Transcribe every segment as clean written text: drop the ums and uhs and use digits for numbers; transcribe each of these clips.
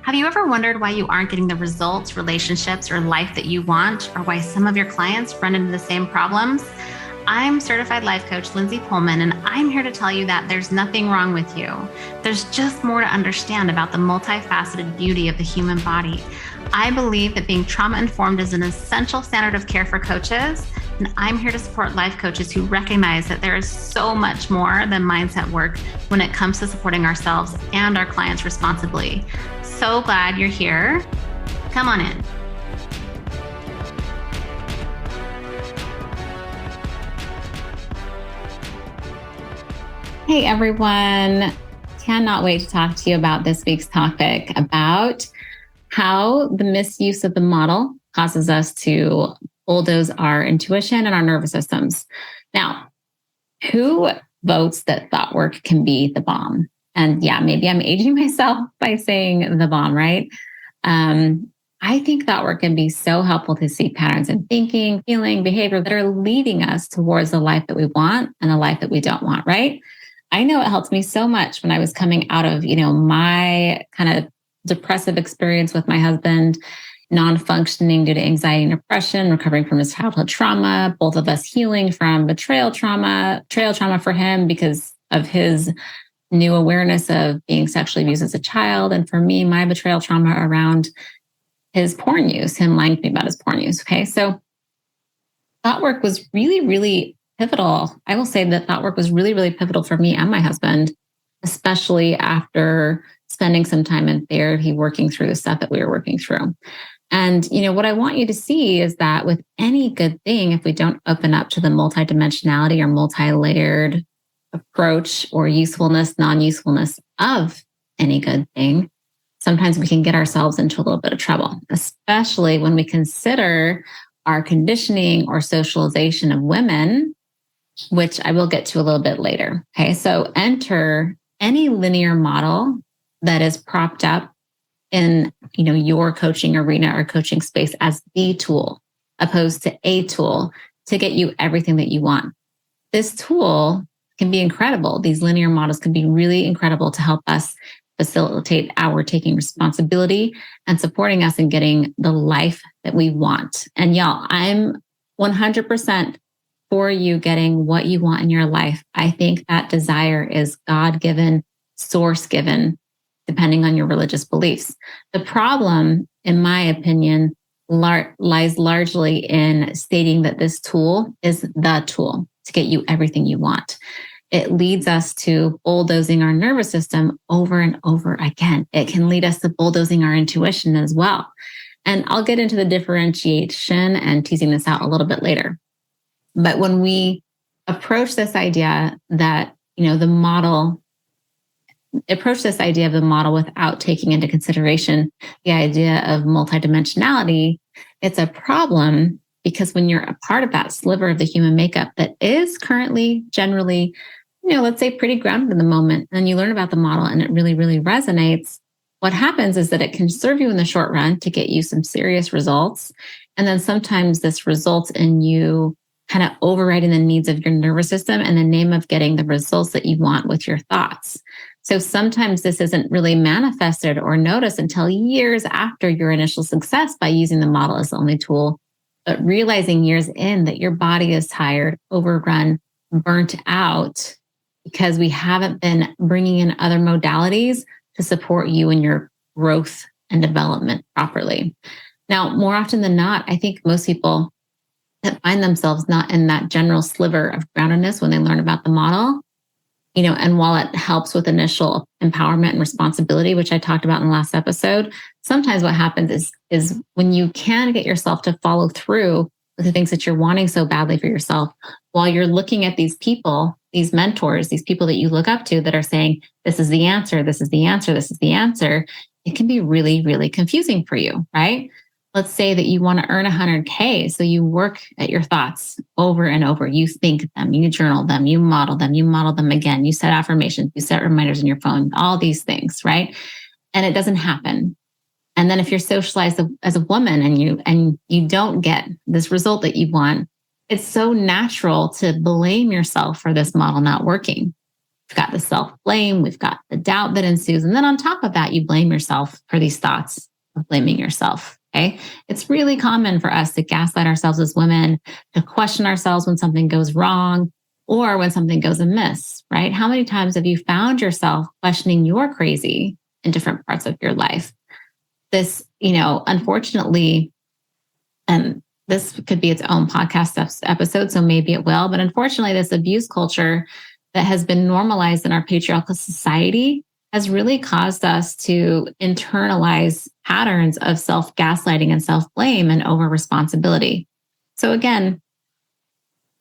Have you ever wondered why you aren't getting the results, relationships, or life that you want, or why some of your clients run into the same problems? I'm certified life coach Lindsay Poelman, and I'm here to tell you that there's nothing wrong with you. There's just more to understand about the multifaceted beauty of the human body. I believe that being trauma-informed is an essential standard of care for coaches, and I'm here to support life coaches who recognize that there is so much more than mindset work when it comes to supporting ourselves and our clients responsibly. So glad you're here. Come on in. Hey everyone, cannot wait to talk to you about this week's topic about how the misuse of the model causes us to bulldoze our intuition and our nervous systems. Now, who votes that thought work can be the bomb? And yeah, maybe I'm aging myself by saying the bomb, right? I think thought work can be so helpful to see patterns in thinking, feeling, behavior that are leading us towards the life that we want and the life that we don't want, right? I know it helped me so much when I was coming out of, my kind of depressive experience with my husband, non-functioning due to anxiety and depression, recovering from his childhood trauma, both of us healing from betrayal trauma for him because of his new awareness of being sexually abused as a child. And for me, my betrayal trauma around his porn use, him lying to me about his porn use. Okay. So thought work was really, really pivotal. I will say that thought work was really, really pivotal for me and my husband, especially after spending some time in therapy, working through the stuff that we were working through. And, what I want you to see is that with any good thing, if we don't open up to the multidimensionality or multi-layered approach or usefulness, non-usefulness of any good thing, sometimes we can get ourselves into a little bit of trouble, especially when we consider our conditioning or socialization of women, which I will get to a little bit later. Okay, so enter any linear model that is propped up in, your coaching arena or coaching space as the tool, opposed to a tool to get you everything that you want. This tool can be incredible. These linear models can be really incredible to help us facilitate our taking responsibility and supporting us in getting the life that we want. And y'all, I'm 100% for you getting what you want in your life. I think that desire is God-given, source-given, depending on your religious beliefs. The problem, in my opinion, lies largely in stating that this tool is the tool to get you everything you want. It leads us to bulldozing our nervous system over and over again. It can lead us to bulldozing our intuition as well. And I'll get into the differentiation and teasing this out a little bit later. But when we approach this idea that, the model without taking into consideration the idea of multidimensionality, it's a problem because when you're a part of that sliver of the human makeup that is currently generally, let's say pretty grounded in the moment, and you learn about the model and it really, really resonates, what happens is that it can serve you in the short run to get you some serious results. And then sometimes this results in you kind of overriding the needs of your nervous system in the name of getting the results that you want with your thoughts. So sometimes this isn't really manifested or noticed until years after your initial success by using the model as the only tool, but realizing years in that your body is tired, overrun, burnt out because we haven't been bringing in other modalities to support you in your growth and development properly. Now, more often than not, I think most people that find themselves not in that general sliver of groundedness when they learn about the model, and while it helps with initial empowerment and responsibility, which I talked about in the last episode, sometimes what happens is when you can get yourself to follow through with the things that you're wanting so badly for yourself, while you're looking at these people, these mentors, these people that you look up to that are saying, this is the answer, this is the answer, this is the answer, it can be really, really confusing for you, right? Let's say that you want to earn 100K. So you work at your thoughts over and over. You think them, you journal them, you model them again. You set affirmations, you set reminders in your phone, all these things, right? And it doesn't happen. And then if you're socialized as a woman and you don't get this result that you want, it's so natural to blame yourself for this model not working. we've got the self-blame, we've got the doubt that ensues. And then on top of that, you blame yourself for these thoughts of blaming yourself. Okay. It's really common for us to gaslight ourselves as women, to question ourselves when something goes wrong or when something goes amiss, right? How many times have you found yourself questioning you're crazy in different parts of your life? This, unfortunately, and this could be its own podcast episode, so maybe it will, but unfortunately, this abuse culture that has been normalized in our patriarchal society has really caused us to internalize patterns of self-gaslighting and self-blame and over-responsibility. So again,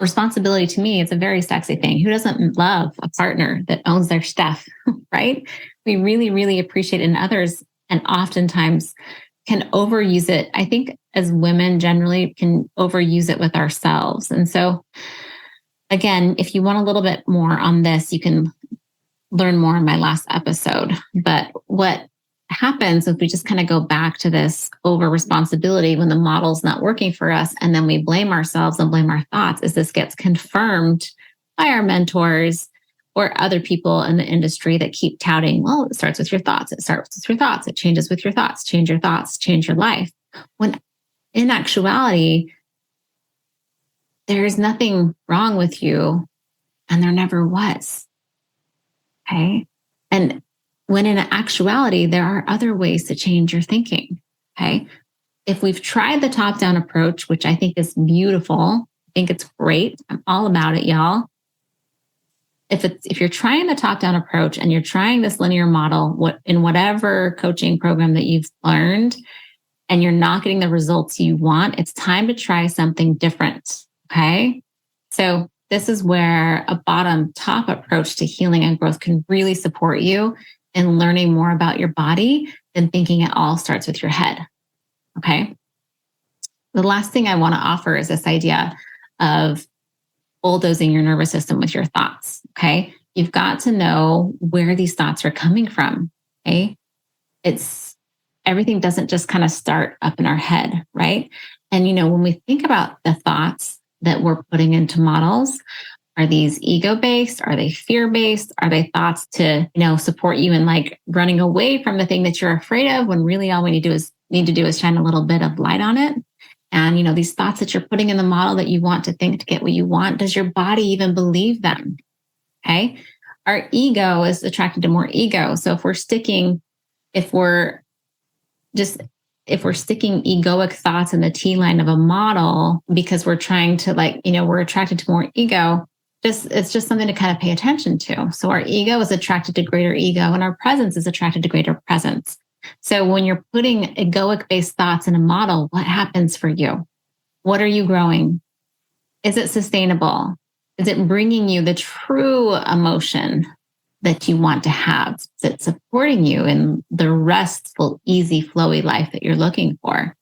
responsibility to me is a very sexy thing. Who doesn't love a partner that owns their stuff, right? We really, really appreciate it in others, and oftentimes can overuse it. I think as women generally can overuse it with ourselves. And so again, if you want a little bit more on this, you can learn more in my last episode. But what happens if we just kind of go back to this over responsibility when the model's not working for us, and then we blame ourselves and blame our thoughts, is this gets confirmed by our mentors or other people in the industry that keep touting, well, it starts with your thoughts. It starts with your thoughts. It changes with your thoughts. Change your thoughts, change your life. When in actuality, there's nothing wrong with you, and there never was. Okay. And when in actuality, there are other ways to change your thinking. Okay. If we've tried the top-down approach, which I think is beautiful, I think it's great. I'm all about it, y'all. If you're trying the top-down approach and you're trying this linear model, in whatever coaching program that you've learned, and you're not getting the results you want, it's time to try something different. Okay. So this is where a bottom-top approach to healing and growth can really support you in learning more about your body than thinking it all starts with your head. Okay. The last thing I want to offer is this idea of bulldozing your nervous system with your thoughts. Okay. You've got to know where these thoughts are coming from. Okay. Everything doesn't just kind of start up in our head, right? And, when we think about the thoughts that we're putting into models, are these ego-based? Are they fear-based? Are they thoughts to, support you in like running away from the thing that you're afraid of, when really all we need to do is shine a little bit of light on it? And, these thoughts that you're putting in the model that you want to think to get what you want, does your body even believe them? Okay. Our ego is attracted to more ego. So if we're sticking egoic thoughts in the T line of a model because we're trying to we're attracted to more ego, it's just something to kind of pay attention to. So our ego is attracted to greater ego, and our presence is attracted to greater presence. So when you're putting egoic-based thoughts in a model, what happens for you? What are you growing? Is it sustainable? Is it bringing you the true emotion that you want to have? Is it supporting you in the restful, easy, flowy life that you're looking for?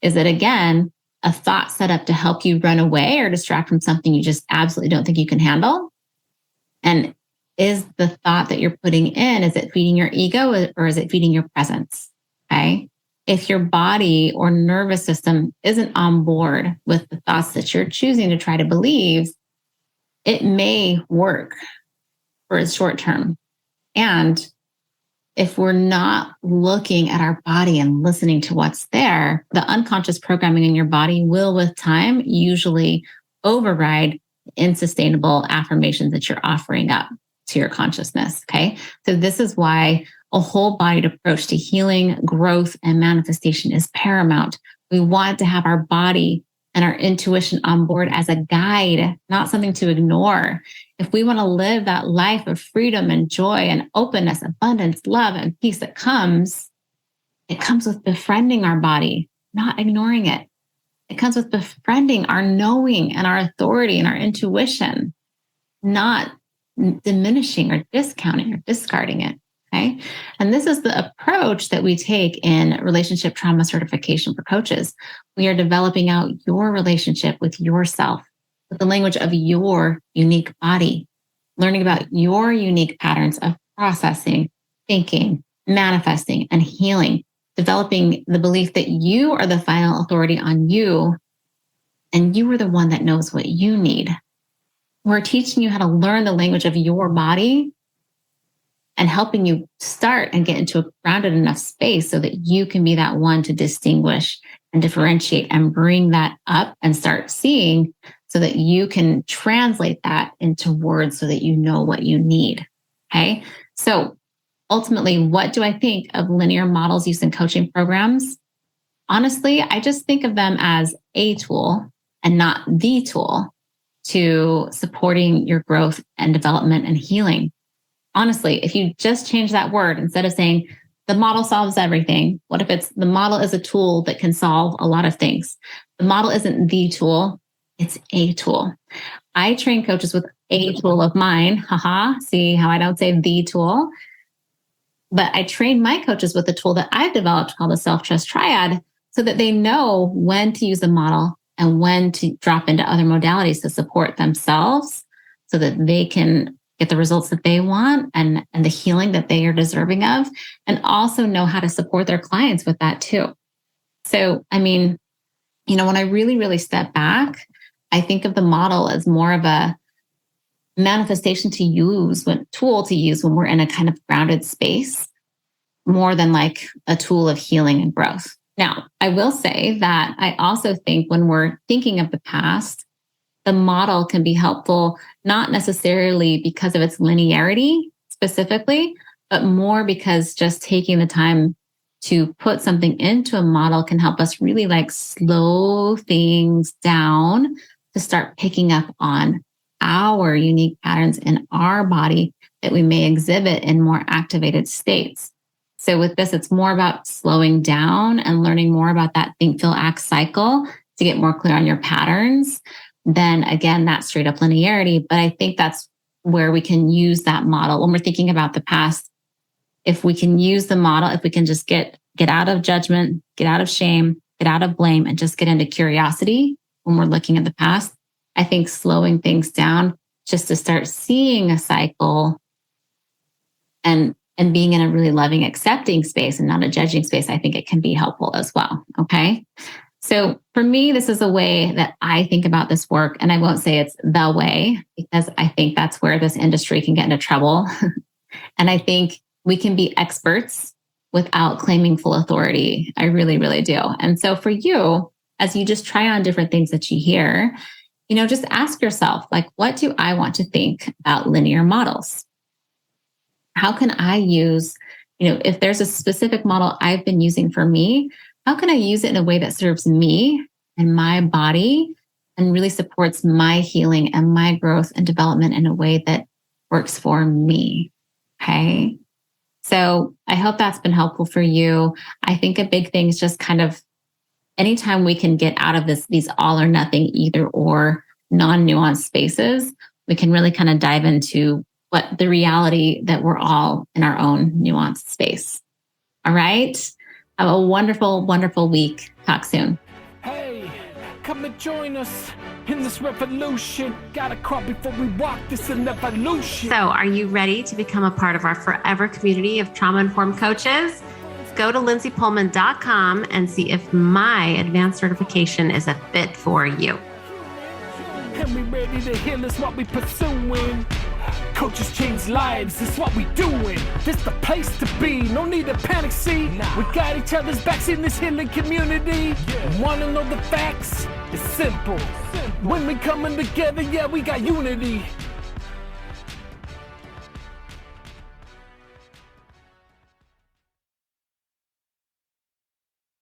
Is it, again, a thought set up to help you run away or distract from something you just absolutely don't think you can handle? And is the thought that you're putting in, is it feeding your ego or is it feeding your presence? Okay. If your body or nervous system isn't on board with the thoughts that you're choosing to try to believe, it may work for a short term. And if we're not looking at our body and listening to what's there, the unconscious programming in your body will, with time, usually override unsustainable affirmations that you're offering up to your consciousness. Okay. So this is why a whole bodied approach to healing, growth, and manifestation is paramount. We want to have our body and our intuition on board as a guide, not something to ignore. If we want to live that life of freedom and joy and openness, abundance, love, and peace it comes with befriending our body, not ignoring it. It comes with befriending our knowing and our authority and our intuition, not diminishing or discounting or discarding it. Okay. And this is the approach that we take in relationship trauma certification for coaches. We are developing out your relationship with yourself, with the language of your unique body, learning about your unique patterns of processing, thinking, manifesting, and healing, developing the belief that you are the final authority on you, and you are the one that knows what you need. We're teaching you how to learn the language of your body and helping you start and get into a grounded enough space so that you can be that one to distinguish and differentiate and bring that up and start seeing so that you can translate that into words so that you know what you need. Okay. So ultimately, what do I think of linear models used in coaching programs? Honestly, I just think of them as a tool and not the tool to supporting your growth and development and healing. Honestly, if you just change that word, instead of saying the model solves everything, what if it's the model is a tool that can solve a lot of things? The model isn't the tool, it's a tool. I train coaches with a tool of mine. Haha, see how I don't say the tool? But I train my coaches with a tool that I've developed called the self-trust triad so that they know when to use the model and when to drop into other modalities to support themselves so that they can get the results that they want and the healing that they are deserving of, and also know how to support their clients with that too. So, I mean, when I really, really step back, I think of the model as more of a manifestation to use, tool to use when we're in a kind of grounded space, more than like a tool of healing and growth. Now, I will say that I also think when we're thinking of the past, the model can be helpful, not necessarily because of its linearity specifically, but more because just taking the time to put something into a model can help us really like slow things down to start picking up on our unique patterns in our body that we may exhibit in more activated states. So with this, it's more about slowing down and learning more about that think, feel, act cycle to get more clear on your patterns. Then again, that straight up linearity. But I think that's where we can use that model when we're thinking about the past. If we can use the model, if we can just get out of judgment, get out of shame, get out of blame, and just get into curiosity when we're looking at the past, I think slowing things down just to start seeing a cycle and being in a really loving, accepting space and not a judging space, I think it can be helpful as well. Okay. So for me, this is a way that I think about this work. And I won't say it's the way, because I think that's where this industry can get into trouble. And I think we can be experts without claiming full authority. I really, really do. And so for you, as you just try on different things that you hear, just ask yourself, like, what do I want to think about linear models? How can I use, if there's a specific model I've been using for me, how can I use it in a way that serves me and my body and really supports my healing and my growth and development in a way that works for me? Okay. So I hope that's been helpful for you. I think a big thing is just kind of anytime we can get out of these all or nothing, either or non-nuanced spaces, we can really kind of dive into what the reality that we're all in our own nuanced space. All right. Have a wonderful, wonderful week. Talk soon. Hey, come and join us in this revolution. Gotta crawl before we walk. This an evolution. So are you ready to become a part of our forever community of trauma-informed coaches? Go to lindsaypoelman.com and see if my advanced certification is a fit for you. And we ready to heal is what we pursuing. Coaches change lives, it's what we doing. This the place to be, no need to panic, see. We got each other's backs in this healing community. Wanna know the facts? It's simple. When we coming together, yeah, we got unity.